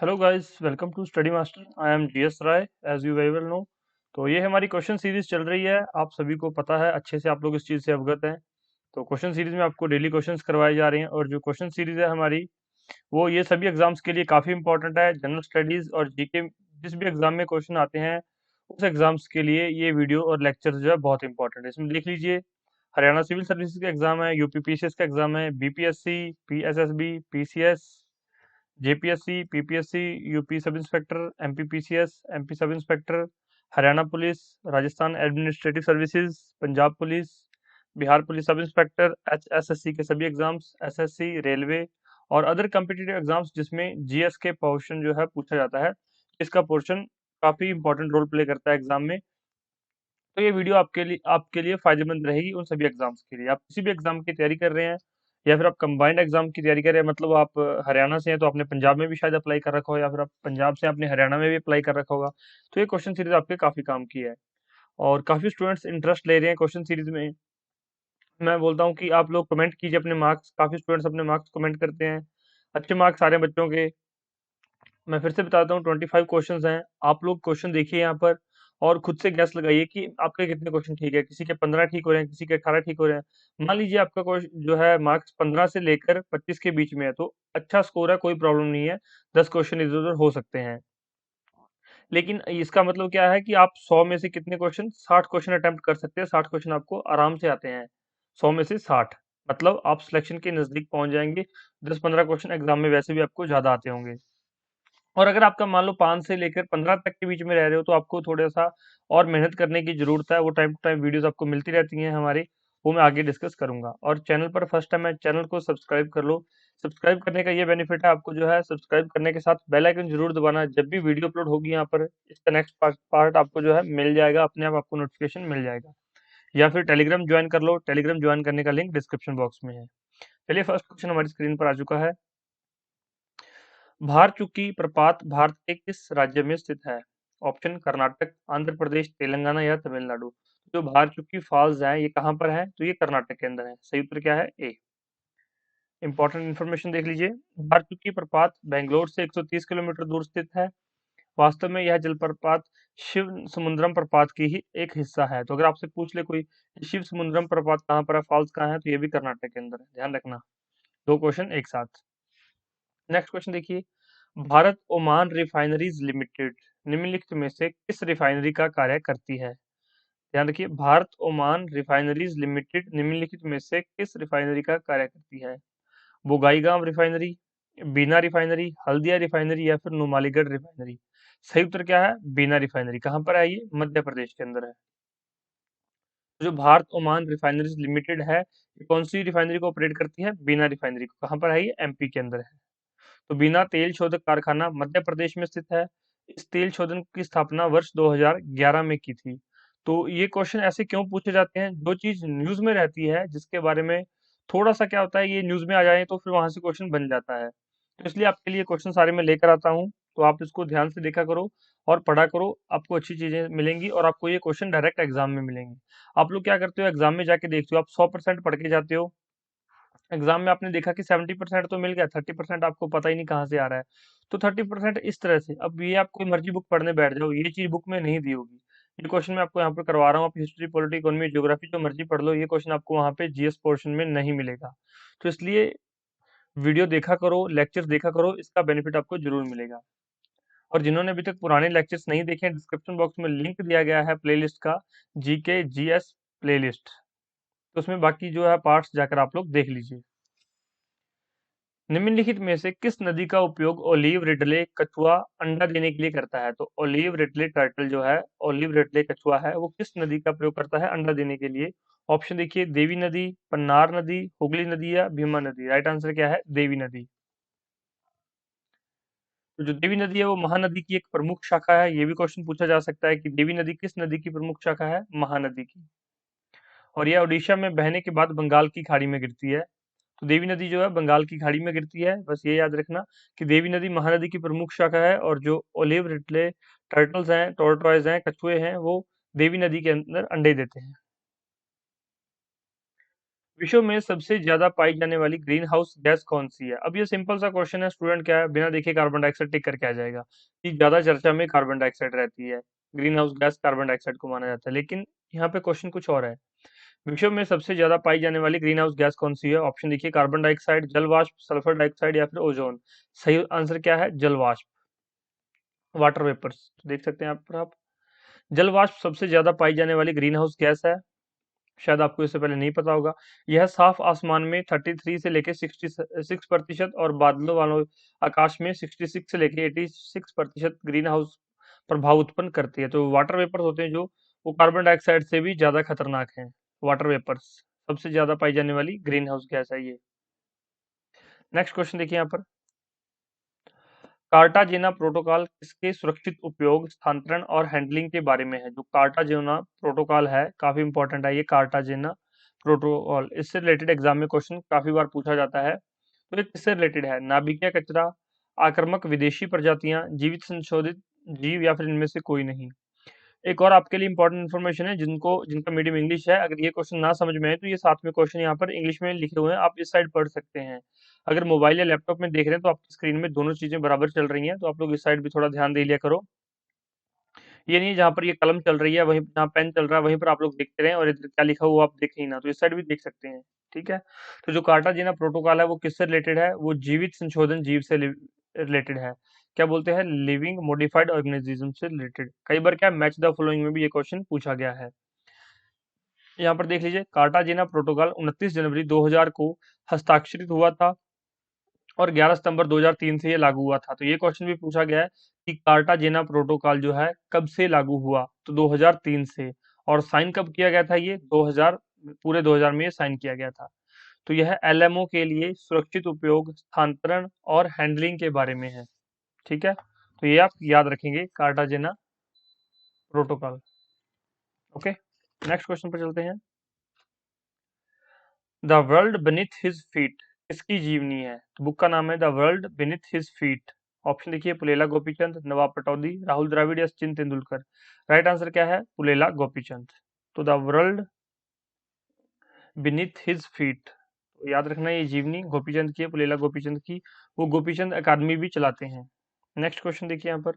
Hello guys, welcome to study master. I am GS Rai, as you very well know. तो ये हमारी question series चल रही है, आप सभी को पता है, अच्छे से आप लोग इस चीज़ से अवगत हैं। तो क्वेश्चन सीरीज में आपको डेली क्वेश्चंस करवाए जा रहे हैं, और जो क्वेश्चन सीरीज है हमारी, वो ये सभी एग्जाम्स के लिए काफ़ी इंपॉर्टेंट है। जनरल स्टडीज और जीके जिस भी एग्जाम में क्वेश्चन आते हैं, उस एग्जाम्स के लिए ये वीडियो और लेक्चर जो है बहुत इंपॉर्टेंट है। इसमें देख लीजिए, हरियाणा सिविल सर्विसेज का एग्जाम है, यूपी पीसीएस का एग्जाम है, BPSC, PSSB, PCS, JPSC, PPSC, UP sub inspector, MP PCS, MP sub inspector, Haryana police, Rajasthan administrative services, Punjab police, Bihar police sub inspector, HSSC के सभी एग्जाम्स, एसएससी, रेलवे और अदर कम्पिटिटिव एग्जाम्स जिसमें GS के portion जो है पूछा जाता है, इसका पोर्शन काफी इंपॉर्टेंट रोल प्ले करता है एग्जाम में। तो ये वीडियो आपके लिए फायदेमंद रहेगी उन सभी एग्जाम्स के लिए। आप किसी भी एग्जाम की तैयारी कर रहे हैं, या फिर आप कंबाइंड एग्जाम की तैयारी कर रहे हैं, मतलब आप हरियाणा से हैं तो आपने पंजाब में भी शायद अप्लाई कर रखा हो, या फिर आप पंजाब से आपने हरियाणा में भी अप्लाई कर रखा होगा, तो ये क्वेश्चन सीरीज आपके काफी काम की है। और काफी स्टूडेंट्स इंटरेस्ट ले रहे हैं क्वेश्चन सीरीज में। मैं बोलता हूँ कि आप लोग कमेंट कीजिए अपने मार्क्स, काफी स्टूडेंट्स अपने मार्क्स कमेंट करते हैं। अच्छे मार्क्स आ रहे हैं बच्चों के। मैं फिर से बताता हूँ, 25 क्वेश्चंस हैं। आप लोग क्वेश्चन देखिए यहाँ पर, और खुद से गैस लगाइए कि आपके कितने क्वेश्चन ठीक है। किसी के 15 ठीक हो रहे हैं, किसी के 18 ठीक हो रहे हैं। मान लीजिए आपका क्वेश्चन जो है मार्क्स 15 से लेकर 25 के बीच में है, तो अच्छा स्कोर है, कोई प्रॉब्लम नहीं है। 10 क्वेश्चन इधर उधर हो सकते हैं। लेकिन इसका मतलब क्या है कि आप 100 में से कितने क्वेश्चन, 60 क्वेश्चन अटेम्प्ट कर सकते हैं। 60 क्वेश्चन आपको आराम से आते हैं, 100 में से 60। मतलब आप सिलेक्शन के नजदीक पहुंच जाएंगे। 10-15 क्वेश्चन एग्जाम में वैसे भी आपको ज्यादा आते होंगे। और अगर आपका मान लो 5 से लेकर 15 तक के बीच में रह रहे हो, तो आपको थोड़ा सा और मेहनत करने की जरूरत है। वो टाइम टू टाइम वीडियोस आपको मिलती रहती हैं हमारी, वो मैं आगे डिस्कस करूंगा। और चैनल पर फर्स्ट टाइम है, चैनल को सब्सक्राइब कर लो। सब्सक्राइब करने का ये बेनिफिट है, आपको जो है सब्सक्राइब करने के साथ बेल आइकन जरूर दबाना। जब भी वीडियो अपलोड होगी यहाँ पर, इसका नेक्स्ट पार्ट आपको जो है मिल जाएगा, अपने आप आपको नोटिफिकेशन मिल जाएगा। या फिर टेलीग्राम ज्वाइन कर लो, टेलीग्राम ज्वाइन करने का लिंक डिस्क्रिप्शन बॉक्स में है। चलिए, फर्स्ट क्वेश्चन हमारी स्क्रीन पर आ चुका है। भारचुकी प्रपात भारत के किस राज्य में स्थित है? ऑप्शन: कर्नाटक, आंध्र प्रदेश, तेलंगाना या तमिलनाडु। जो भारचुकी फॉल्स है, ये कहाँ पर है? तो ये कर्नाटक के अंदर है। सही उत्तर क्या है? ए। इंपॉर्टेंट इन्फॉर्मेशन देख लीजिए। भारचुकी प्रपात बेंगलोर से 130 किलोमीटर दूर स्थित है। वास्तव में यह जलप्रपात शिव समुद्रम प्रपात की ही एक हिस्सा है। तो अगर आपसे पूछ ले कोई, शिव समुद्रम प्रपात कहाँ पर है, फॉल्स कहाँ है, तो ये भी कर्नाटक के अंदर है। ध्यान रखना, दो क्वेश्चन एक साथ। नेक्स्ट क्वेश्चन देखिए। भारत ओमान रिफाइनरीज लिमिटेड निम्नलिखित में से किस रिफाइनरी का कार्य करती है? ध्यान रखिए, भारत ओमान रिफाइनरीज लिमिटेड निम्नलिखित में से किस रिफाइनरी का कार्य करती है? बोगाईगांव रिफाइनरी, बीना रिफाइनरी, हल्दिया रिफाइनरी या फिर नुमालीगढ़ रिफाइनरी। सही उत्तर क्या है? बीना रिफाइनरी। कहाँ पर है ये? मध्य प्रदेश के अंदर है। जो भारत ओमान रिफाइनरीज लिमिटेड है, ये कौन सी रिफाइनरी को ऑपरेट करती है? बीना रिफाइनरी को। कहाँ पर है ये? एमपी के अंदर है। तो बीना तेल शोधक कारखाना मध्य प्रदेश में स्थित है। इस तेल शोधन की स्थापना वर्ष 2011 में की थी। तो ये क्वेश्चन ऐसे क्यों पूछे जाते हैं? जो चीज न्यूज में रहती है, जिसके बारे में थोड़ा सा क्या होता है, ये न्यूज में आ जाए तो फिर वहां से क्वेश्चन बन जाता है। तो इसलिए आपके लिए क्वेश्चन सारे मैं लेकर आता हूँ, तो आप इसको ध्यान से देखा करो और पढ़ा करो। आपको अच्छी चीजें मिलेंगी, और आपको ये क्वेश्चन डायरेक्ट एग्जाम में मिलेंगे। आप लोग क्या करते हो, एग्जाम में जाके देखते हो, आप 100% पढ़ के जाते हो। एग्जाम में आपने देखा कि 70% तो मिल गया, 30% आपको पता ही नहीं कहाँ से आ रहा है। तो 30% इस तरह से, अब ये आप कोई मर्जी बुक पढ़ने बैठ जाओ, ये चीज बुक में नहीं दी होगी। ये क्वेश्चन मैं आपको यहाँ पर करवा रहा हूँ, आप हिस्ट्री, पॉलिटी, इकोनॉमी, ज्योग्राफी जो मर्जी पढ़ लो, ये क्वेश्चन आपको वहाँ पे जीएस पोर्शन में नहीं मिलेगा। तो इसलिए वीडियो देखा करो, लेक्चर देखा करो, इसका बेनिफिट आपको जरूर मिलेगा। और जिन्होंने अभी तक पुराने लेक्चर्स नहीं देखे हैं, डिस्क्रिप्शन बॉक्स में लिंक दिया गया है प्लेलिस्ट का, जीके जीएस प्लेलिस्ट। तो उसमें बाकी जो है पार्ट्स जाकर आप लोग देख लीजिए। निम्नलिखित में से किस नदी का उपयोग ओलिव रिडले कछुआ अंडा देने के लिए करता है? तो ओलिव रिडले टर्टल जो है, ओलिव रिडले कछुआ है, वो किस नदी का प्रयोग करता है अंडा देने के लिए? ऑप्शन देखिए, देवी नदी, पन्नार नदी, हुगली नदी या भीमा नदी। राइट आंसर क्या है? देवी नदी। तो जो देवी नदी है, वो महानदी की एक प्रमुख शाखा है। ये भी क्वेश्चन पूछा जा सकता है कि देवी नदी किस नदी की प्रमुख शाखा है? महानदी की। और यह उड़ीसा में बहने के बाद बंगाल की खाड़ी में गिरती है। तो देवी नदी जो है बंगाल की खाड़ी में गिरती है। बस ये याद रखना कि देवी नदी महानदी की प्रमुख शाखा है, और जो ओलिव रिडले टर्टल्स हैं, टोर्टोइज हैं, कछुए हैं, वो देवी नदी के अंदर अंडे देते हैं। विश्व में सबसे ज्यादा पाई जाने वाली ग्रीन हाउस गैस कौन सी है? अब ये सिंपल सा क्वेश्चन है स्टूडेंट, क्या है बिना देखे कार्बन डाइऑक्साइड टिक करके आ जाएगा कि ज्यादा चर्चा में कार्बन डाइऑक्साइड रहती है। Green house gas carbon dioxide को माना जाता है, लेकिन यहाँ पे क्वेश्चन कुछ और है। विश्व में सबसे ज्यादा पाई जाने वाली ग्रीन हाउस गैस कौन सी है? ऑप्शन देखिए, कार्बन डाइऑक्साइड, जल वाष्प, सल्फर डाइऑक्साइड या फिर ओजोन। सही आंसर क्या है? जल वाष्प, वाटर वेपर्स। देख सकते हैं यहाँ पर आप, जल वाष्प सबसे ज्यादा पाई जाने वाली ग्रीन हाउस गैस है। शायद आपको इससे पहले नहीं पता होगा। यह साफ आसमान में 33 से लेके 66% और बादलों वालों आकाश में 66 से लेके 86% ग्रीन हाउस प्रभाव उत्पन्न करती है। तो वाटर वेपर्स होते हैं जो, वो कार्बन डाइऑक्साइड से भी ज्यादा खतरनाक हैं। वाटर वेपर्स सबसे ज्यादा पाई जाने वाली ग्रीन हाउस गैस है ये। नेक्स्ट क्वेश्चन देखिए यहाँ पर, कार्टाजेना प्रोटोकॉल किसके सुरक्षित उपयोग, स्थानांतरण और हैंडलिंग के बारे में है? जो कार्टाजेना प्रोटोकॉल है, काफी इंपॉर्टेंट है ये कार्टाजेना प्रोटोकॉल। इससे रिलेटेड एग्जाम में क्वेश्चन काफी बार पूछा जाता है। तो ये किससे रिलेटेड है? नाभिकीय कचरा, आक्रामक विदेशी प्रजातियां, जीवित संशोधित जीव या फिर इनमें से कोई नहीं। एक और आपके लिए इंपॉर्टेंट इन्फॉर्मेशन है, जिनका मीडियम इंग्लिश है, अगर ये क्वेश्चन ना समझ में आए तो ये साथ में क्वेश्चन यहाँ पर इंग्लिश में लिखे हुए हैं, आप इस साइड पढ़ सकते हैं। अगर मोबाइल या लैपटॉप में देख रहे हैं तो आपकी स्क्रीन में दोनों चीजें बराबर चल रही हैं, तो आप लोग इस साइड भी थोड़ा ध्यान दे लिया करो। ये नहीं जहाँ पर ये कलम चल रही है, वहीं जहाँ पेन चल रहा है वहीं पर आप लोग देखते रहें और इधर क्या लिखा हुआ आप देखें ही ना, तो इस साइड भी देख सकते हैं। ठीक है। तो जो कार्टाजेना प्रोटोकॉल है वो किससे रिलेटेड है? वो जीवित संशोधन जीव से रिलेटेड है। क्या बोलते हैं? लिविंग मॉडिफाइड ऑर्गेनिज्म से रिलेटेड। कई बार क्या मैच द फॉलोइंग में भी ये क्वेश्चन पूछा गया है। यहाँ पर देख लीजिए, कार्टाजेना प्रोटोकॉल 29 जनवरी 2000 को हस्ताक्षरित हुआ था और 11 सितंबर 2003 से ये लागू हुआ था। तो ये क्वेश्चन भी पूछा गया है कि कार्टाजेना प्रोटोकॉल जो है कब से लागू हुआ? तो 2003 से। और साइन कब किया गया था? ये 2000, पूरे 2000 में ये साइन किया गया था। तो यह एलएमओ के लिए सुरक्षित उपयोग, स्थानांतरण और हैंडलिंग के बारे में है। ठीक है, तो ये आप याद रखेंगे, Cartagena protocol. Okay, next question पर चलते हैं। The world beneath his feet किसकी जीवनी है? तो बुक का नाम है the world beneath his feet. Option देखिए, पुलेला गोपीचंद, नवाब पटौदी, राहुल द्रविड़ या सचिन तेंदुलकर। राइट आंसर क्या है? पुलेला गोपीचंद। तो the world beneath his feet, याद रखना ये जीवनी गोपीचंद की है, पुलेला गोपीचंद की। वो गोपीचंद अकादमी भी चलाते हैं। नेक्स्ट क्वेश्चन देखिए यहाँ पर,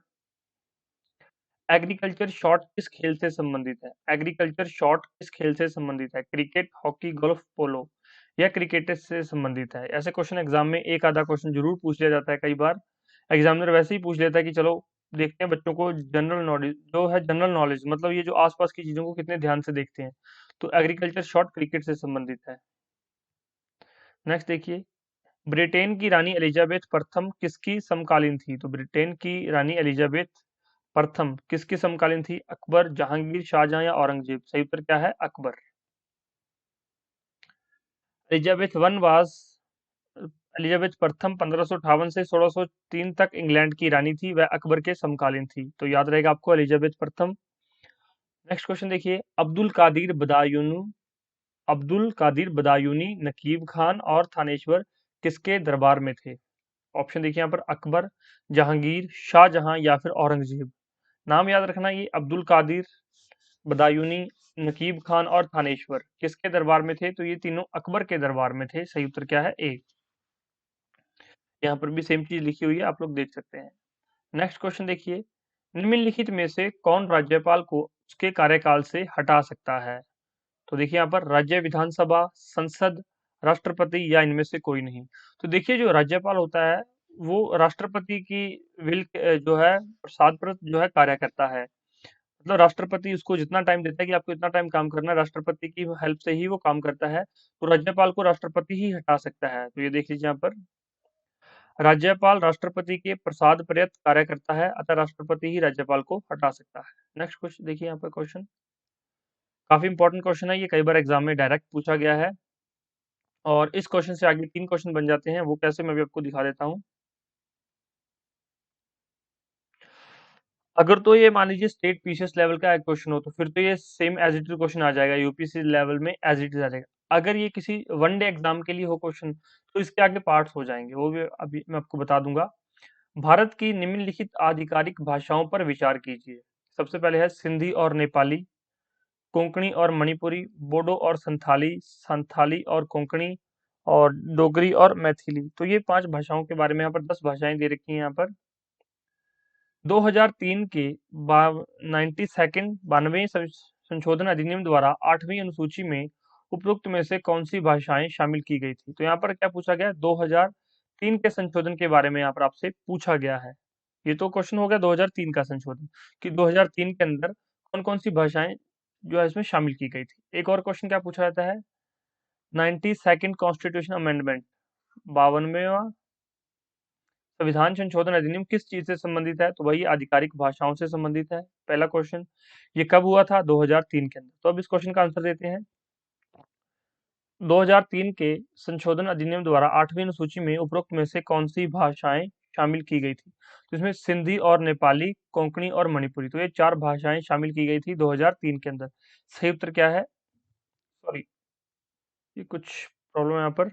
एग्रीकल्चर शॉट किस खेल से संबंधित है? एग्रीकल्चर शॉट किस खेल से संबंधित है? क्रिकेट, हॉकी, गोल्फ, पोलो या क्रिकेट से संबंधित है? ऐसे क्वेश्चन एग्जाम में एक आधा क्वेश्चन जरूर पूछ लिया जाता है। कई बार एग्जामिनर वैसे ही पूछ लेता है कि चलो देखते हैं बच्चों को जनरल नॉलेज जो है, जनरल नॉलेज मतलब ये जो आसपास की चीजों को कितने ध्यान से देखते हैं। तो एग्रीकल्चर शॉट क्रिकेट से संबंधित है। नेक्स्ट देखिए, ब्रिटेन की रानी एलिजाबेथ प्रथम किसकी समकालीन थी? तो ब्रिटेन की रानी एलिजाबेथ प्रथम किसकी समकालीन थी? अकबर, जहांगीर, शाहजहां या औरंगजेब। सही उत्तर क्या है? Akbar. Elizabeth one was Elizabeth प्रथम 1558 से 1603 तक इंग्लैंड की रानी थी, वह अकबर के समकालीन थी। तो याद रहेगा आपको एलिजाबेथ प्रथम। नेक्स्ट क्वेश्चन देखिए, अब्दुल कादिर बदायूनी, नकीब खान और थानेश्वर किसके दरबार में थे? ऑप्शन देखिए यहाँ पर, अकबर, जहांगीर, शाहजहां या फिर औरंगजेब। नाम याद रखना, ये अब्दुल कादिर बदायूनी, नकीब खान और थानेश्वर किसके दरबार में थे? तो ये तीनों अकबर के दरबार में थे। सही उत्तर क्या है? ए। यहाँ पर भी सेम चीज लिखी हुई है, आप लोग देख सकते हैं। नेक्स्ट क्वेश्चन देखिए, निम्नलिखित में से कौन राज्यपाल को उसके कार्यकाल से हटा सकता है? तो देखिए यहाँ पर, राज्य विधानसभा, संसद, राष्ट्रपति या इनमें से कोई नहीं। तो देखिए, जो राज्यपाल होता है वो राष्ट्रपति की विल जो है प्रसाद पर जो है कार्य करता है। मतलब राष्ट्रपति उसको जितना टाइम देता है कि आपको इतना टाइम काम करना है, राष्ट्रपति की हेल्प से ही वो काम करता है। तो राज्यपाल को राष्ट्रपति ही हटा सकता है। तो ये देख लीजिए यहाँ पर, राज्यपाल राष्ट्रपति के प्रसाद पर्यंत कार्य करता है, अतः राष्ट्रपति ही राज्यपाल को हटा सकता है। नेक्स्ट क्वेश्चन देखिए यहाँ पर, क्वेश्चन काफी इंपॉर्टेंट क्वेश्चन है ये, कई बार एग्जाम में डायरेक्ट पूछा गया है। और इस क्वेश्चन से आगे 3 क्वेश्चन बन जाते हैं, वो कैसे मैं भी आपको दिखा देता हूँ। अगर तो ये मान लीजिए स्टेट पीसीएस लेवल का क्वेश्चन हो तो फिर तो ये same as it is question आ जाएगा, यूपीसी लेवल में एज इट इज आ जाएगा। अगर ये किसी वनडे एग्जाम के लिए हो क्वेश्चन तो इसके आगे पार्ट्स हो जाएंगे, वो भी अभी मैं आपको बता दूंगा। भारत की निम्नलिखित आधिकारिक भाषाओं पर विचार कीजिए। सबसे पहले है सिंधी और नेपाली, कोंकणी और मणिपुरी, बोडो और संथाली, संथाली और कोंकणी, और डोगरी और मैथिली। तो ये 5 भाषाओं के बारे में यहाँ पर 10 भाषाएं दे रखी हैं यहाँ पर। 2003 के 92वें संशोधन अधिनियम द्वारा 8वीं अनुसूची में उपरोक्त में से कौन सी भाषाएं शामिल की गई थी? तो यहाँ पर क्या पूछा गया? 2003 के संशोधन के बारे में यहाँ पर आपसे पूछा गया है। ये तो क्वेश्चन हो गया 2003 का संशोधन, कि 2003 के अंदर कौन कौन सी भाषाएं जो है इसमें शामिल की गई थी। एक और क्वेश्चन क्या पूछा जाता है? 92nd कॉन्स्टिट्यूशन अमेंडमेंट, 52वां संविधान संशोधन अधिनियम किस चीज से संबंधित है? तो वही आधिकारिक भाषाओं से संबंधित है। पहला क्वेश्चन, ये कब हुआ था? 2003 के अंदर। तो अब इस क्वेश्चन का आंसर देते हैं। 2003 के संशोधन अधिनियम द्वारा 8वीं अनुसूची में उपरोक्त में से कौन सी भाषाएं शामिल की गई थी? तो इसमें सिंधी और नेपाली, कोंकणी और मणिपुरी, तो ये 4 भाषाएं शामिल की गई थी 2003 के अंदर। सही उत्तर क्या है? सॉरी, ये कुछ प्रॉब्लम है यहाँ पर।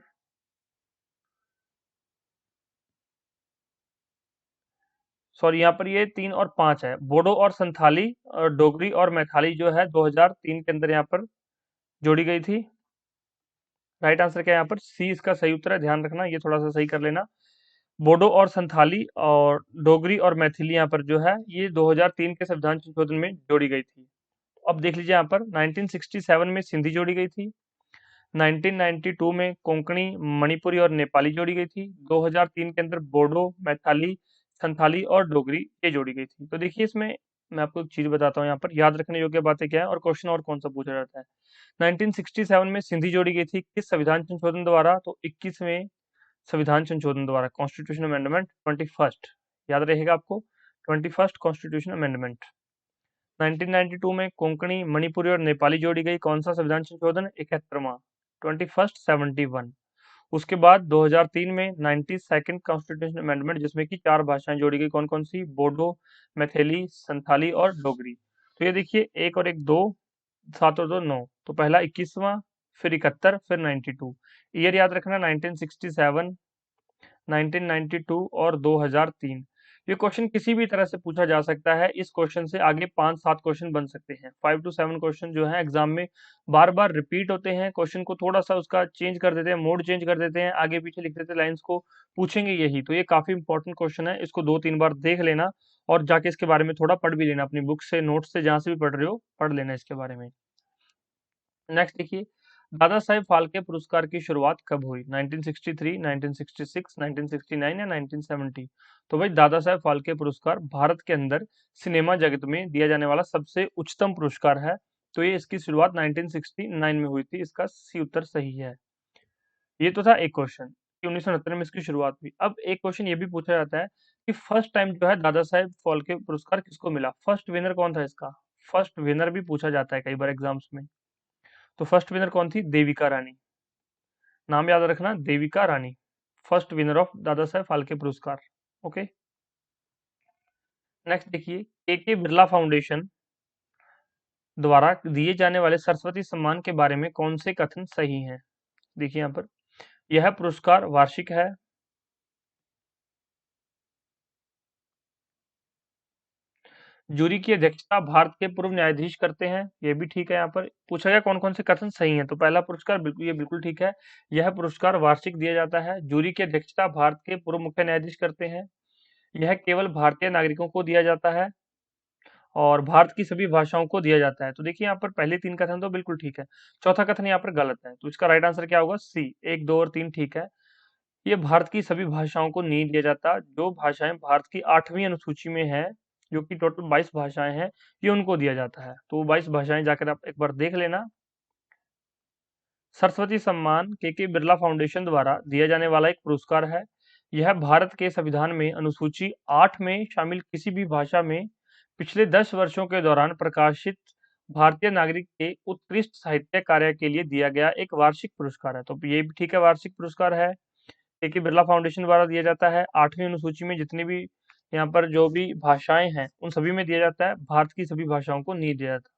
सॉरी, यहाँ पर ये 3 और 5 है। बोडो और संथाली और डोगरी और मैथाली जो है 2003 के अंदर यहाँ पर जोड़ी गई थी। राइट आंसर क्या है यहाँ पर? सी इसका सही उत्तर है। ध्यान रखना, ये थोड़ा सा सही कर लेना। बोडो और संथाली और डोगरी और मैथिली यहाँ पर जो है ये 2003 के संविधान संशोधन में जोड़ी गई थी। अब देख लीजिए यहाँ पर 1967 में सिंधी जोड़ी गई थी। 1992 में कोंकणी, मणिपुरी और नेपाली जोड़ी गई थी। 2003 के अंदर बोडो, मैथाली, संथाली और डोगरी ये जोड़ी गई थी। तो देखिए इसमें मैं आपको एक चीज बताता हूँ, यहाँ पर याद रखने योग्य बातें क्या है और क्वेश्चन और कौन सा पूछा जाता है। 1967 में सिंधी जोड़ी गई थी किस संविधान संशोधन द्वारा? तो 21वें संविधान संशोधन द्वारा, कॉन्स्टिट्यूशन अमेंडमेंट 21st, याद रहेगा आपको, 21st कॉन्स्टिट्यूशन अमेंडमेंट। 1992 में कोंकणी, मणिपुरी और नेपाली जोड़ी गई, कौन सा संविधान संशोधन? 71वां, 21st 71। उसके बाद 2003 में 92nd कॉन्स्टिट्यूशन अमेंडमेंट, जिसमें कि 4 भाषाएं जोड़ी गई, कौन कौन सी? बोडो, मैथिली, संथाली और डोगरी। तो ये देखिए, एक और एक 2, 7 और 2 9, तो पहला 21वां, फिर 71, फिर 92। ईयर याद रखना, 1967, 1992 और 2003। ये क्वेश्चन किसी भी तरह से पूछा जा सकता है। इस क्वेश्चन से आगे 5-7 क्वेश्चन बन सकते हैं। 5 to 7 क्वेश्चन जो है एग्जाम में बार बार रिपीट होते हैं। क्वेश्चन को थोड़ा सा उसका चेंज कर देते हैं, मोड चेंज कर देते हैं, आगे पीछे लिख देते हैं, लाइंस को पूछेंगे यही। तो ये काफी इंपॉर्टेंट क्वेश्चन है, इसको 2-3 बार देख लेना और जाके इसके बारे में थोड़ा पढ़ भी लेना, अपनी बुक से, नोट से, जहां से भी पढ़ रहे हो पढ़ लेना इसके बारे में। नेक्स्ट देखिए, दादा साहेब फाल्के पुरस्कार की शुरुआत कब हुई? 1963, 1966, 1969 या 1970? तो भाई दादा साहेब फाल्के पुरस्कार भारत के अंदर सिनेमा जगत में दिया जाने वाला सबसे उच्चतम पुरस्कार है। तो ये इसकी शुरुआत 1969 में हुई थी। इसका सी उत्तर सही है। ये तो था एक क्वेश्चन कि 1969 में इसकी शुरुआत हुई। अब एक क्वेश्चन ये भी पूछा जाता है कि फर्स्ट टाइम जो है दादा साहेब फाल्के पुरस्कार किसको मिला? फर्स्ट विनर कौन था इसका? फर्स्ट विनर भी पूछा जाता है कई बार एग्जाम्स में। तो फर्स्ट विनर कौन थी? देविका रानी। नाम याद रखना, Devika Rani, first winner of Dada Saheb Phalke पुरस्कार। ओके, नेक्स्ट देखिए, के बिरला फाउंडेशन द्वारा दिए जाने वाले सरस्वती सम्मान के बारे में कौन से कथन सही हैं? देखिए यहाँ पर, यह पुरस्कार वार्षिक है, जूरी की अध्यक्षता भारत के पूर्व न्यायाधीश करते हैं, ये भी ठीक है। यहाँ पर पूछा गया कौन कौन से कथन सही हैं, तो पहला पुरस्कार बिल्कुल, ये बिल्कुल ठीक है। यह पुरस्कार वार्षिक दिया जाता है, जूरी की अध्यक्षता भारत के पूर्व मुख्य न्यायाधीश करते हैं, यह केवल भारतीय नागरिकों को दिया जाता है, और भारत की सभी भाषाओं को दिया जाता है। तो देखिए यहाँ पर पहले 3 कथन तो बिल्कुल ठीक है, चौथा कथन यहाँ पर गलत है। तो इसका राइट आंसर क्या होगा? सी, 1, 2 और 3 ठीक है। ये भारत की सभी भाषाओं को नहीं दिया जाता, जो भाषाएं भारत की 8वीं अनुसूची में है, जो कि टोटल 22 भाषाएं हैं, ये उनको दिया जाता है। तो 22 भाषाएं जाकर आप एक बार देख लेना। सरस्वती सम्मान के बिरला फाउंडेशन द्वारा दिया जाने वाला एक पुरस्कार है। यह भारत के संविधान में अनुसूची 8 में शामिल किसी भी भाषा में पिछले 10 वर्षों के दौरान प्रकाशित भारतीय नागरिक के उत्कृष्ट साहित्य कार्य के लिए दिया गया एक वार्षिक पुरस्कार है। तो ये भी ठीक है, वार्षिक पुरस्कार है, के बिरला फाउंडेशन द्वारा दिया जाता है। 8वीं अनुसूची में जितनी भी यहाँ पर जो भी भाषाएं हैं उन सभी में दिया जाता है, भारत की सभी भाषाओं को नहीं दिया जाता।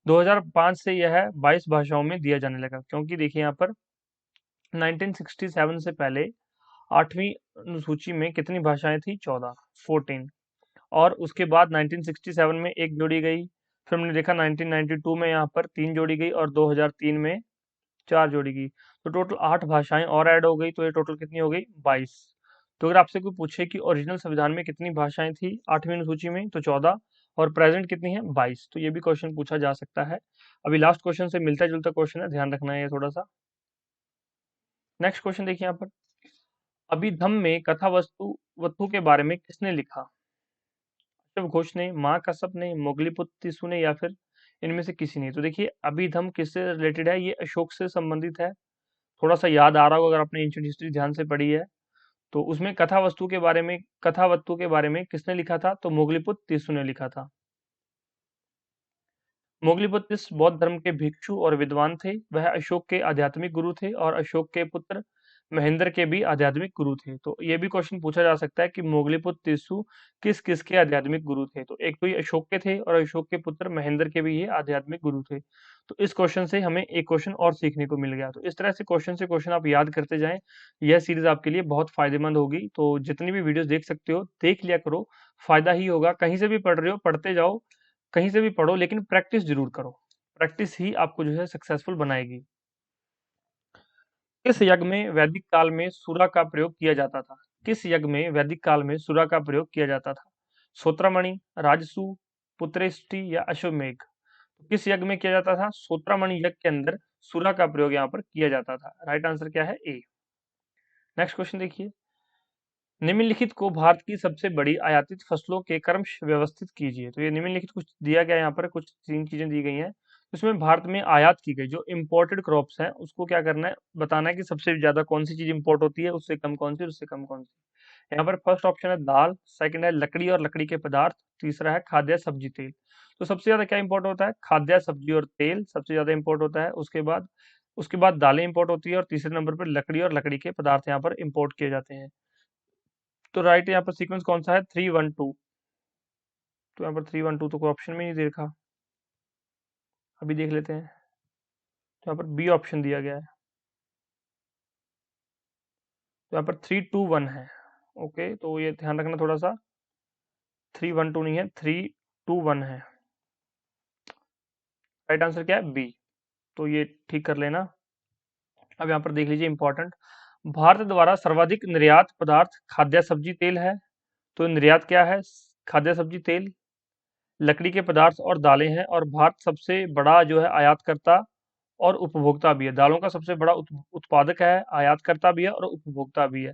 2005 से यह 22 भाषाओं में दिया जाने लगा, क्योंकि देखिए यहाँ पर 1967 से पहले 8वीं अनुसूची में कितनी भाषाएं थी? 14, 14। और उसके बाद 1967 में एक जोड़ी गई, फिर हमने देखा 1992 में यहाँ पर 3 जोड़ी गई और 2003 में 4 जोड़ी गई। तो टोटल 8 भाषाएं और ऐड हो गई, तो ये टोटल कितनी हो गई? 22। तो अगर आपसे कोई पूछे कि ओरिजिनल संविधान में कितनी भाषाएं थी 8वीं अनुसूची में, तो 14, और प्रेजेंट कितनी है? 22। तो ये भी क्वेश्चन पूछा जा सकता है। अभी लास्ट क्वेश्चन से मिलता जुलता क्वेश्चन है, ध्यान रखना है ये थोड़ा सा। नेक्स्ट क्वेश्चन देखिए यहाँ पर, अभिधम में कथा वस्तु वस्तु के बारे में किसने लिखा? अशोक घोष ने, माँ कसब ने, मोगलीपुत्र तिस्सू ने, या फिर इनमें से किसी ने? तो देखिए अभिधम किससे रिलेटेड है? ये अशोक से संबंधित है। थोड़ा सा याद आ रहा होगा अगर आपने एंशिएंट हिस्ट्री ध्यान से पढ़ी है। तो उसमें कथा वस्तु के बारे में किसने लिखा था? तो मोगलीपुत्र तिस्सू ने लिखा था। मोगलीपुत्र तिस्सू बौद्ध धर्म के भिक्षु और विद्वान थे। वह अशोक के आध्यात्मिक गुरु थे और अशोक के पुत्र महेंद्र के भी आध्यात्मिक गुरु थे। तो ये भी क्वेश्चन पूछा जा सकता है कि मोगलीपुत्र तिस्सू किस किस के आध्यात्मिक गुरु थे? तो एक तो ये अशोक के थे और अशोक के पुत्र महेंद्र के भी ये आध्यात्मिक गुरु थे। तो इस क्वेश्चन से हमें एक क्वेश्चन और सीखने को मिल गया। तो इस तरह से क्वेश्चन आप याद करते जाएं, यह सीरीज आपके लिए बहुत फायदेमंद होगी। तो जितनी भी वीडियोस देख सकते हो देख लिया करो, फायदा ही होगा। कहीं से भी पढ़ रहे हो पढ़ते जाओ, कहीं से भी पढ़ो, लेकिन प्रैक्टिस जरूर करो। प्रैक्टिस ही आपको जो है सक्सेसफुल बनाएगी। किस यज्ञ में वैदिक काल में सूरा का प्रयोग किया जाता था? किस यज्ञ में वैदिक काल में सूरा का प्रयोग किया जाता था? सोत्रामणि, राजसू, पुत्रेष्टि या अश्वमेघ? किस यज्ञ में किया जाता था? सोत्रामणि यज्ञ के अंदर सूरा का प्रयोग यहाँ पर किया जाता था। राइट आंसर क्या है? ए। नेक्स्ट क्वेश्चन देखिए, निम्नलिखित को भारत की सबसे बड़ी आयातित फसलों के क्रमश व्यवस्थित कीजिए। तो ये निम्नलिखित कुछ दिया गया है, यहाँ पर कुछ 3 चीजें दी गई हैं। उसमें भारत में आयात की गई जो इम्पोर्टेड क्रॉप्स हैं उसको क्या करना है? बताना है कि सबसे ज्यादा कौन सी चीज इंपोर्ट होती है, उससे कम कौन सी, उससे कम कौन सी। यहाँ पर फर्स्ट ऑप्शन है दाल, सेकंड है लकड़ी और लकड़ी के पदार्थ, तीसरा है खाद्य सब्जी तेल। तो सबसे ज्यादा क्या इंपोर्ट होता है? खाद्य सब्जी और तेल सबसे ज्यादा इंपोर्ट होता है। उसके बाद दालें इंपोर्ट होती है और तीसरे नंबर पर लकड़ी और लकड़ी के पदार्थ यहाँ पर इंपोर्ट किए जाते हैं। तो राइट यहाँ पर सीक्वेंस कौन सा है? 3-1-2। तो यहाँ पर 3-1-2 तो कोई ऑप्शन में नहीं दे रखा, अभी देख लेते हैं। तो यहाँ पर बी ऑप्शन दिया गया है, तो यहाँ पर 3-2-1 है। ओके, तो ये ध्यान रखना थोड़ा सा, 3-1-2 नहीं है, 3-2-1 है। राइट आंसर क्या है? बी। तो ये ठीक कर लेना। अब यहाँ पर देख लीजिए इंपॉर्टेंट, भारत द्वारा सर्वाधिक निर्यात पदार्थ खाद्य सब्जी तेल है। तो निर्यात क्या है? खाद्य सब्जी तेल, लकड़ी के पदार्थ और दालें हैं। और भारत सबसे बड़ा जो है आयातकर्ता और उपभोक्ता भी है। दालों का सबसे बड़ा उत्पादक है, आयातकर्ता भी है और उपभोक्ता भी है।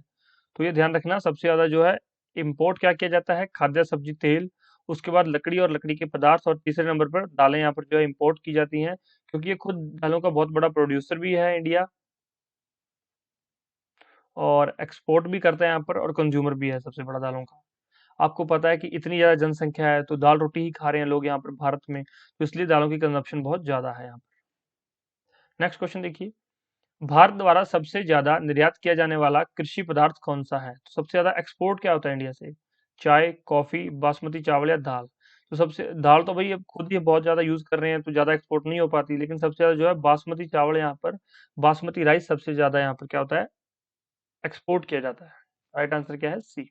तो ये ध्यान रखना, सबसे ज्यादा जो है इंपोर्ट क्या किया जाता है? खाद्य सब्जी तेल, उसके बाद लकड़ी और लकड़ी के पदार्थ, और तीसरे नंबर पर दालें यहाँ पर जो है इंपोर्ट की जाती हैं, क्योंकि ये खुद दालों का बहुत बड़ा प्रोड्यूसर भी है इंडिया, और एक्सपोर्ट भी करता है यहाँ पर, और कंज्यूमर भी है सबसे बड़ा दालों का। आपको पता है कि इतनी ज्यादा जनसंख्या है तो दाल रोटी ही खा रहे हैं लोग यहाँ पर भारत में, तो इसलिए दालों की कंजप्शन बहुत ज्यादा है यहाँ पर। नेक्स्ट क्वेश्चन देखिए, भारत द्वारा सबसे ज्यादा निर्यात किया जाने वाला कृषि पदार्थ कौन सा है? तो सबसे ज्यादा एक्सपोर्ट क्या होता है इंडिया से? चाय, कॉफी, बासमती चावल या दाल? तो सबसे दाल तो भाई अब खुद ही बहुत ज्यादा यूज कर रहे हैं तो ज्यादा एक्सपोर्ट नहीं हो पाती, लेकिन सबसे ज्यादा जो है बासमती चावल यहाँ पर, बासमती राइस सबसे ज्यादा यहाँ पर क्या होता है? एक्सपोर्ट किया जाता है। राइट आंसर क्या है? सी।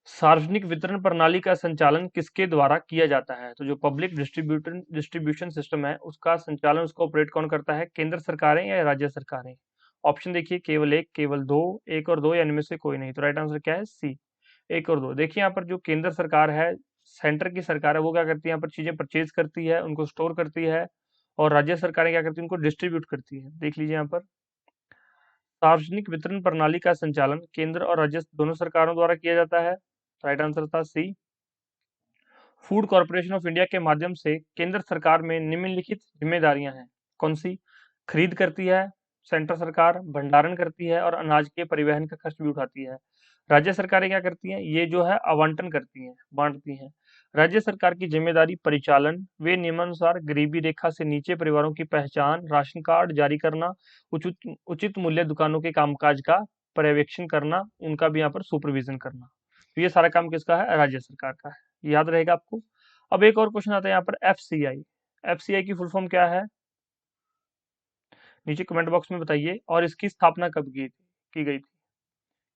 सार्वजनिक वितरण प्रणाली का संचालन किसके द्वारा किया जाता है? तो जो पब्लिक डिस्ट्रीब्यूशन सिस्टम है उसका संचालन, उसको ऑपरेट कौन करता है? केंद्र सरकारें या राज्य सरकारें? ऑप्शन देखिए, केवल एक, केवल दो, एक और दो, या इनमें से कोई नहीं। तो राइट आंसर क्या है? सी, एक और दो। देखिए यहाँ पर जो केंद्र सरकार है, सेंटर की सरकार है, वो क्या करती है? यहाँ पर चीजें परचेज करती है, उनको स्टोर करती है, और राज्य सरकारें क्या करती है? उनको डिस्ट्रीब्यूट करती है। देख लीजिए यहाँ पर, सार्वजनिक वितरण प्रणाली का संचालन केंद्र और राज्य दोनों सरकारों द्वारा किया जाता है। राइट आंसर था सी। फूड कॉर्पोरेशन ऑफ इंडिया के माध्यम से केंद्र सरकार में निम्नलिखित जिम्मेदारियां हैं, कौन सी? खरीद करती है सेंट्रल सरकार, भंडारण करती है, और अनाज के परिवहन का खर्च भी उठाती है। राज्य सरकारें क्या करती हैं? ये जो है आवंटन करती हैं, बांटती हैं। राज्य सरकार की जिम्मेदारी परिचालन, वे नियमानुसार गरीबी रेखा से नीचे परिवारों की पहचान, राशन कार्ड जारी करना, उचित उचित मूल्य दुकानों के कामकाज का पर्यवेक्षण करना, उनका भी यहाँ पर सुपरविजन करना। तो ये सारा काम किसका है? राज्य सरकार का है, याद रहेगा आपको। अब एक और क्वेश्चन आता है यहाँ पर, एफसीआई। एफसीआई की फुल फॉर्म क्या है? नीचे कमेंट बॉक्स में बताइए, और इसकी स्थापना कब की गई थी?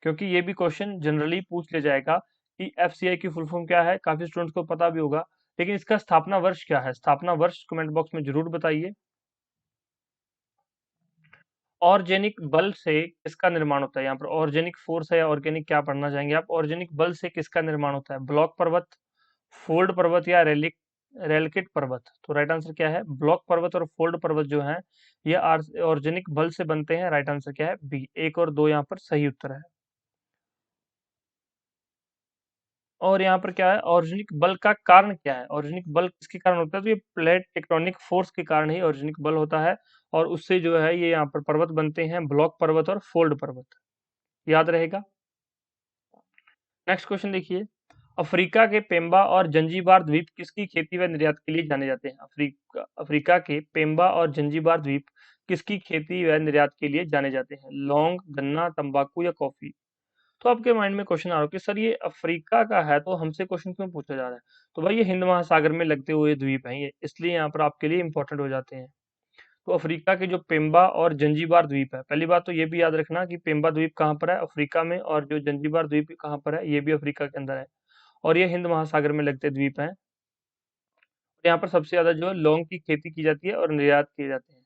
क्योंकि ये भी क्वेश्चन जनरली पूछ लिया जाएगा कि एफसीआई की फुल फॉर्म क्या है, काफी स्टूडेंट्स को पता भी होगा, लेकिन इसका स्थापना वर्ष क्या है, स्थापना वर्ष कमेंट बॉक्स में जरूर बताइए। ऑर्गेनिक बल से किसका निर्माण होता है, यहाँ पर ऑर्गेनिक फोर्स है या ऑर्गेनिक क्या पढ़ना चाहेंगे आप, ऑर्गेनिक बल से किसका निर्माण होता है, ब्लॉक पर्वत, फोल्ड पर्वत या रेलकिट पर्वत। तो राइट आंसर क्या है, ब्लॉक पर्वत और फोल्ड पर्वत जो है ये ऑर्गेनिक बल से बनते हैं। राइट आंसर क्या है, बी, 1 और 2 यहाँ पर सही उत्तर है। और यहाँ पर क्या है, ऑर्गेनिक बल का कारण क्या है, ऑर्गेनिक बल किसके कारण होता है, तो ये प्लेट टेक्टोनिक फोर्स के कारण ही ऑर्गेनिक बल होता है, और उससे जो है ये यहाँ पर पर्वत बनते हैं, ब्लॉक पर्वत और फोल्ड पर्वत, याद रहेगा। नेक्स्ट क्वेश्चन देखिए, अफ्रीका के पेम्बा और जंजीबार द्वीप किसकी खेती व निर्यात के लिए जाने जाते हैं, अफ्रीका के पेम्बा और जंजीबार द्वीप किसकी खेती व निर्यात के लिए जाने जाते हैं, लौंग, गन्ना, तंबाकू या कॉफी। तो आपके माइंड में क्वेश्चन आ रहा हो कि सर ये अफ्रीका का है तो हमसे क्वेश्चन क्यों पूछा जा रहा है, तो भाई ये हिंद महासागर में लगते हुए द्वीप हैं ये, इसलिए यहाँ पर आपके लिए इंपॉर्टेंट हो जाते हैं। तो अफ्रीका के जो पेम्बा और जंजीबार द्वीप है, पहली बात तो ये भी याद रखना कि पेम्बा द्वीप कहाँ पर है, अफ्रीका में, और जो जंजीबार द्वीप कहाँ पर है, ये भी अफ्रीका के अंदर है, और ये हिंद महासागर में लगते द्वीप हैं। यहाँ पर सबसे ज्यादा जो है लौंग की खेती की जाती है और निर्यात किए जाते हैं,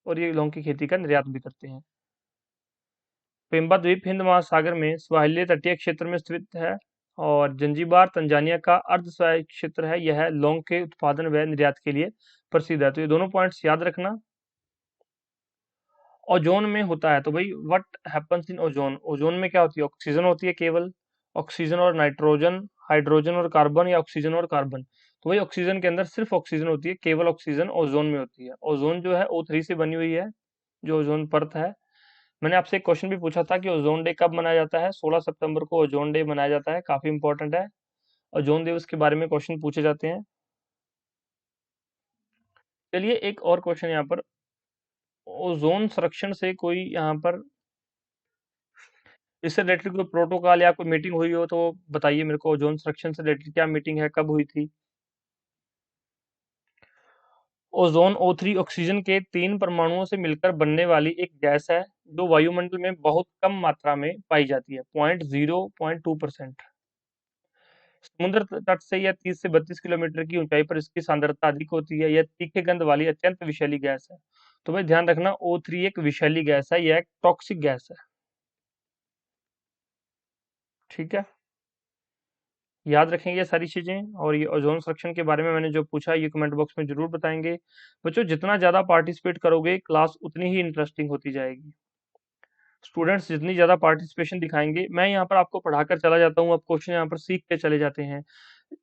और ये लौंग की खेती का निर्यात भी करते हैं। पेम्बा द्वीप हिंद महासागर में स्वाहिली तटीय क्षेत्र में स्थित है, और जंजीबार तंजानिया का अर्ध स्वायत्त क्षेत्र है, यह लौंग के उत्पादन व निर्यात के लिए प्रसिद्ध है। तो ये दोनों पॉइंट्स याद रखना। ओजोन में होता है, तो भाई what happens in ozone, ozone में क्या होती है, ऑक्सीजन होती है केवल, ऑक्सीजन और नाइट्रोजन, हाइड्रोजन और कार्बन, या ऑक्सीजन और कार्बन। तो भाई ऑक्सीजन के अंदर सिर्फ ऑक्सीजन होती है, केवल ऑक्सीजन ओजोन में होती है। ओजोन जो है O3 से बनी हुई है, जो ओजोन परत है। मैंने आपसे एक क्वेश्चन भी पूछा था कि ओजोन डे कब मनाया जाता है, 16 सितंबर को ओजोन डे मनाया जाता है, काफी इंपॉर्टेंट है। ओजोन दिवस के बारे में क्वेश्चन पूछे जाते हैं। चलिए एक और क्वेश्चन यहाँ पर, ओजोन संरक्षण से कोई यहाँ पर इससे रिलेटेड कोई प्रोटोकॉल या कोई मीटिंग हुई हो तो बताइए मेरे को, ओजोन संरक्षण से रिलेटेड क्या मीटिंग है, कब हुई थी। ओजोन O3 ऑक्सीजन के 3 परमाणुओं से मिलकर बनने वाली एक गैस है, जो वायुमंडल में बहुत कम मात्रा में पाई जाती है, 0.2%। समुद्र तट से यह 30 से 32 किलोमीटर की ऊंचाई पर इसकी सांद्रता अधिक होती है, यह तीखे गंध वाली अत्यंत विषैली गैस है। तो भाई ध्यान रखना, O3 एक विषैली गैस है, यह एक टॉक्सिक गैस है, ठीक है, याद रखेंगे ये सारी चीजें। और ये ओजोन संरक्षण के बारे में मैंने जो पूछा ये कमेंट बॉक्स में जरूर बताएंगे। बच्चों जितना ज्यादा पार्टिसिपेट करोगे क्लास उतनी ही इंटरेस्टिंग होती जाएगी, स्टूडेंट्स जितनी ज्यादा पार्टिसिपेशन दिखाएंगे, मैं यहाँ पर आपको पढ़ाकर चला जाता हूँ, आप क्वेश्चन यहाँ पर सीख के चले जाते हैं।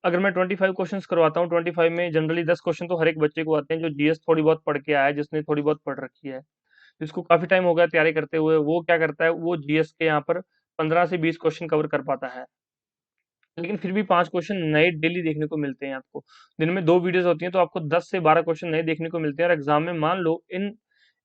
अगर मैं 25 क्वेश्चन करवाता हूँ, 25 में जनरली 10 क्वेश्चन तो हर एक बच्चे को आते हैं जो जीएस थोड़ी बहुत पढ़ के आया है, जिसने थोड़ी बहुत पढ़ रखी है, जिसको काफी टाइम हो गया तैयारी करते हुए, वो क्या करता है, वो जीएस के यहाँ पर 15 से 20 क्वेश्चन कवर कर पाता है। लेकिन फिर भी 5 क्वेश्चन नए डेली देखने को मिलते हैं आपको, दिन में 2 वीडियोस होती हैं तो आपको 10 से 12 क्वेश्चन नए देखने को मिलते हैं, और एग्जाम में मान लो इन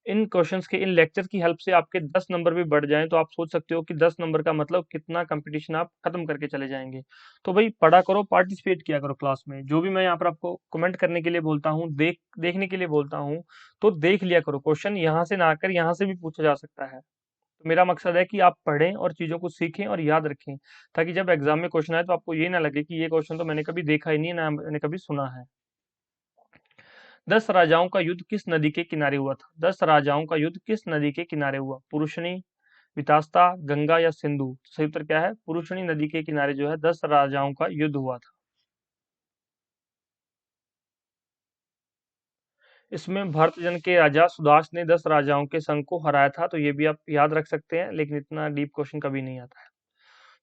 इन क्वेश्चंस के, इन लेक्चर की हेल्प से आपके 10 नंबर भी बढ़ जाएं, तो आप सोच सकते हो कि 10 नंबर का मतलब कितना कंपटीशन आप खत्म करके चले जाएंगे। तो भाई पढ़ा करो, पार्टिसिपेट किया करो क्लास में, जो भी मैं यहाँ पर आपको कमेंट करने के लिए बोलता हूँ, देखने के लिए बोलता हूँ, तो देख लिया करो, क्वेश्चन यहाँ से ना आकर यहाँ से भी पूछा जा सकता है। तो मेरा मकसद है कि आप पढ़ें और चीज़ों को सीखें और याद रखें, ताकि जब एग्जाम में क्वेश्चन आए तो आपको ये ना लगे कि ये क्वेश्चन तो मैंने कभी देखा ही नहीं, ना मैंने कभी सुना है। 10 राजाओं का युद्ध किस नदी के किनारे हुआ था, 10 राजाओं का युद्ध किस नदी के किनारे हुआ, पुरुषनी, वितास्ता, गंगा या सिंधु। तो सही उत्तर क्या है, पुरुषनी नदी के किनारे जो है 10 राजाओं का युद्ध हुआ था। इसमें भरतजन के राजा सुदास ने 10 राजाओं के संघ को हराया था, तो ये भी आप याद रख सकते हैं, लेकिन इतना डीप क्वेश्चन कभी नहीं आता है।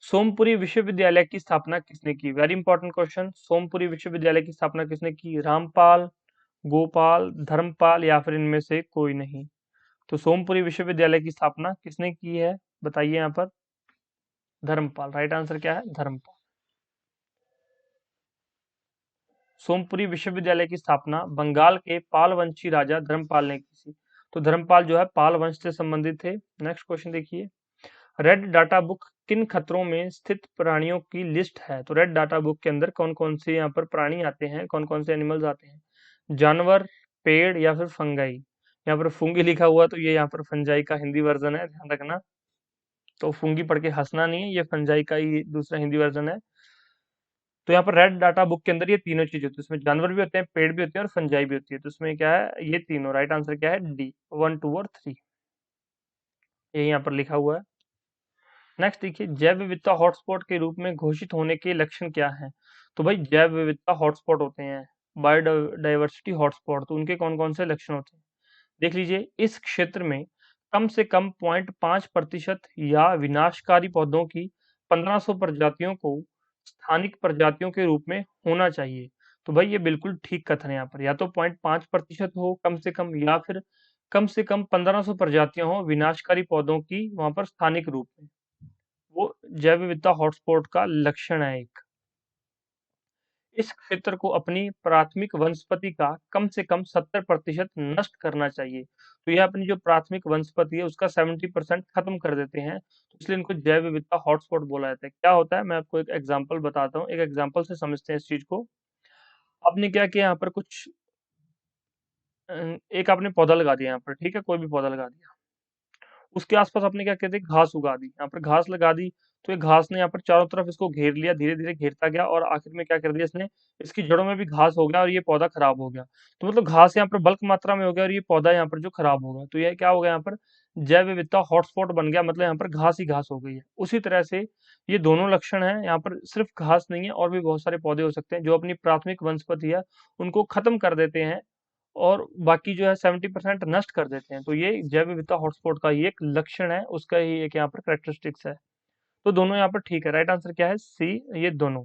सोमपुरी विश्वविद्यालय की स्थापना किसने की, वेरी इंपॉर्टेंट क्वेश्चन, सोमपुरी विश्वविद्यालय की स्थापना किसने की, रामपाल, गोपाल, धर्मपाल या फिर इनमें से कोई नहीं। तो सोमपुरी विश्वविद्यालय की स्थापना किसने की है, बताइए यहाँ पर, धर्मपाल, राइट आंसर क्या है, धर्मपाल। सोमपुरी विश्वविद्यालय की स्थापना बंगाल के पाल वंशी राजा धर्मपाल ने की थी। तो धर्मपाल जो है पाल वंश से संबंधित थे। नेक्स्ट क्वेश्चन देखिए, रेड डाटा बुक किन खतरों में स्थित प्राणियों की लिस्ट है, तो रेड डाटा बुक के अंदर कौन कौन से यहाँ पर प्राणी आते हैं, कौन कौन से एनिमल्स आते हैं, जानवर, पेड़ या फिर फंगाई। यहाँ पर फुंगी लिखा हुआ तो ये यहाँ पर फंजाई का हिंदी वर्जन है, ध्यान रखना। तो फुंगी पढ़ के हंसना नहीं है, ये फंजाई का ही दूसरा हिंदी वर्जन है। तो यहाँ पर रेड डाटा बुक के अंदर ये तीनों चीज होती है, इसमें जानवर भी होते हैं, पेड़ भी होते हैं और फंजाई भी होती है। तो इसमें क्या है, ये तीनों। राइट आंसर क्या है, डी, 1, 2 और 3, ये यहाँ पर लिखा हुआ है। नेक्स्ट देखिए, जैव विविधता हॉटस्पॉट के रूप में घोषित होने के लक्षण क्या हैं? तो भाई जैव विविधता हॉटस्पॉट होते हैं, बायोडाइवर्सिटी हॉटस्पॉट, तो उनके कौन कौन से लक्षण होते हैं देख लीजिए। इस क्षेत्र में कम से कम 0.5% या विनाशकारी पौधों की 1500 प्रजातियों को स्थानिक प्रजातियों के रूप में होना चाहिए। तो भाई ये बिल्कुल ठीक कथन है, यहाँ पर या तो 0.5% हो कम से कम 1500 प्रजातियां हो विनाशकारी पौधों की वहां पर स्थानिक रूप में। वो जैव विविधता हॉटस्पॉट का लक्षण है एक। इस क्षेत्र को अपनी प्राथमिक वनस्पति का कम से कम 70% नष्ट करना चाहिए। तो यह अपनी जो प्राथमिक वनस्पति है उसका 70% खत्म कर देते हैं, तो इसलिए इनको जैव विविधता हॉटस्पॉट बोला जाता है। क्या होता है, मैं आपको एक एग्जांपल बताता हूँ, एक एग्जांपल से समझते हैं इस चीज को। आपने क्या किया, यहाँ पर कुछ एक आपने पौधा लगा दिया यहाँ पर, ठीक है, कोई भी पौधा लगा दिया, उसके आसपास आपने क्या कहते हैं घास उगा दी, यहाँ पर घास लगा दी। तो ये घास ने यहाँ पर चारों तरफ इसको घेर लिया, धीरे धीरे घेरता गया और आखिर में क्या कर दिया इसने, इसकी जड़ों में भी घास हो गया और ये पौधा खराब हो गया। तो मतलब घास यहाँ पर बल्क मात्रा में हो गया और ये पौधा यहाँ पर जो खराब हो गया, तो ये क्या हो गया, यहाँ पर जैव विविधता हॉटस्पॉट बन गया, मतलब यहाँ पर घास ही घास हो गई है। उसी तरह से ये दोनों लक्षण हैं, यहाँ पर सिर्फ घास नहीं है और भी बहुत सारे पौधे हो सकते हैं जो अपनी प्राथमिक वनस्पति है उनको खत्म कर देते हैं और बाकी जो है 70% नष्ट कर देते हैं। तो ये जैव विविधता हॉटस्पॉट का ही एक लक्षण है, उसका ही एक यहाँ पर करेक्टरिस्टिक्स है। तो दोनों यहाँ पर ठीक है, राइट आंसर क्या है, सी, ये दोनों।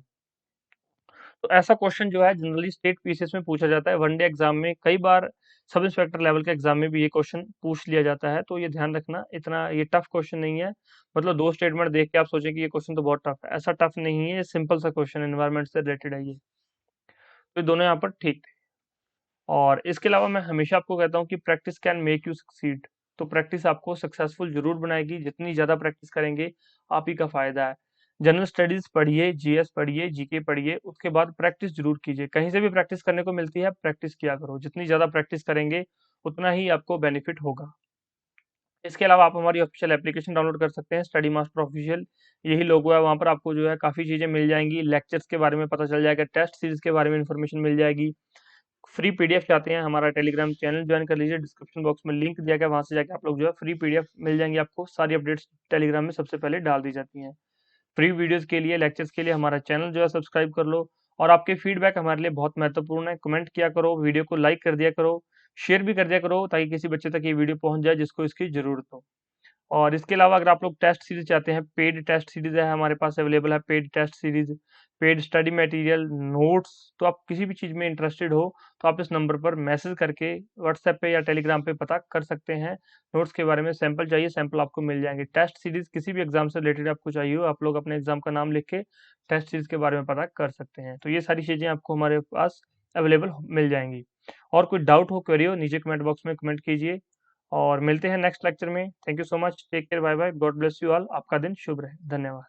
तो ऐसा क्वेश्चन जो है जनरली स्टेट पीसीएस में पूछा जाता है, वनडे एग्जाम में कई बार, सब इंस्पेक्टर लेवल के एग्जाम में भी ये क्वेश्चन पूछ लिया जाता है। तो ये ध्यान रखना, इतना ये टफ क्वेश्चन नहीं है, मतलब दो स्टेटमेंट देख के आप सोचें कि ये क्वेश्चन तो बहुत टफ है, ऐसा टफ नहीं है, ये सिंपल सा क्वेश्चन एनवायरमेंट से रिलेटेड है ये। तो ये दोनों यहाँ पर ठीक थे। और इसके अलावा मैं हमेशा आपको कहता हूँ कि practice can make you succeed. तो प्रैक्टिस आपको सक्सेसफुल जरूर बनाएगी, जितनी ज्यादा प्रैक्टिस करेंगे आप ही का फायदा है। जनरल स्टडीज पढ़िए, जीएस पढ़िए, जीके पढ़िए, उसके बाद प्रैक्टिस जरूर कीजिए। कहीं से भी प्रैक्टिस करने को मिलती है, प्रैक्टिस किया करो, जितनी ज्यादा प्रैक्टिस करेंगे उतना ही आपको बेनिफिट होगा। इसके अलावा आप हमारी ऑफिशियल एप्लीकेशन डाउनलोड कर सकते हैं, स्टडी मास्टर ऑफिशियल, यही लोगो है, वहाँ पर आपको जो है काफ़ी चीज़ें मिल जाएंगी, लेक्चर्स के बारे में पता चल जाएगा, टेस्ट सीरीज के बारे में इन्फॉर्मेशन मिल जाएगी। फ्री पीडीएफ चाहते हैं, हमारा टेलीग्राम चैनल ज्वाइन कर लीजिए, डिस्क्रिप्शन बॉक्स में लिंक दिया गया, वहां से जाके आप लोग जो है फ्री पीडीएफ मिल जाएंगे आपको, सारी अपडेट्स टेलीग्राम में सबसे पहले डाल दी जाती हैं। फ्री वीडियोस के लिए, लेक्चर्स के लिए हमारा चैनल जो है सब्सक्राइब कर लो। और आपके फीडबैक हमारे लिए बहुत महत्वपूर्ण है, कमेंट किया करो, वीडियो को लाइक कर दिया करो, शेयर भी कर दिया करो, ताकि किसी बच्चे तक ये वीडियो पहुंच जाए जिसको इसकी जरूरत हो। और इसके अलावा अगर आप लोग टेस्ट सीरीज चाहते हैं, पेड टेस्ट सीरीज है हमारे पास अवेलेबल है, paid test series, paid study material, notes, तो आप किसी भी चीज़ में इंटरेस्टेड हो तो आप इस नंबर पर मैसेज करके व्हाट्सएप पे या टेलीग्राम पे पता कर सकते हैं। नोट्स के बारे में सैंपल चाहिए, सैंपल आपको मिल जाएंगे। टेस्ट सीरीज किसी भी एग्जाम से रिलेटेड आपको चाहिए हो, आप लोग अपने एग्जाम का नाम लिख के टेस्ट सीरीज के बारे में पता कर सकते हैं। तो ये सारी चीज़ें आपको हमारे पास अवेलेबल मिल जाएंगी। और कोई डाउट हो, क्वेरी हो, नीचे कमेंट बॉक्स में कमेंट कीजिए और मिलते हैं नेक्स्ट लेक्चर में। Thank you so much, take care, bye bye, God bless you all, आपका दिन शुभ रहे, धन्यवाद।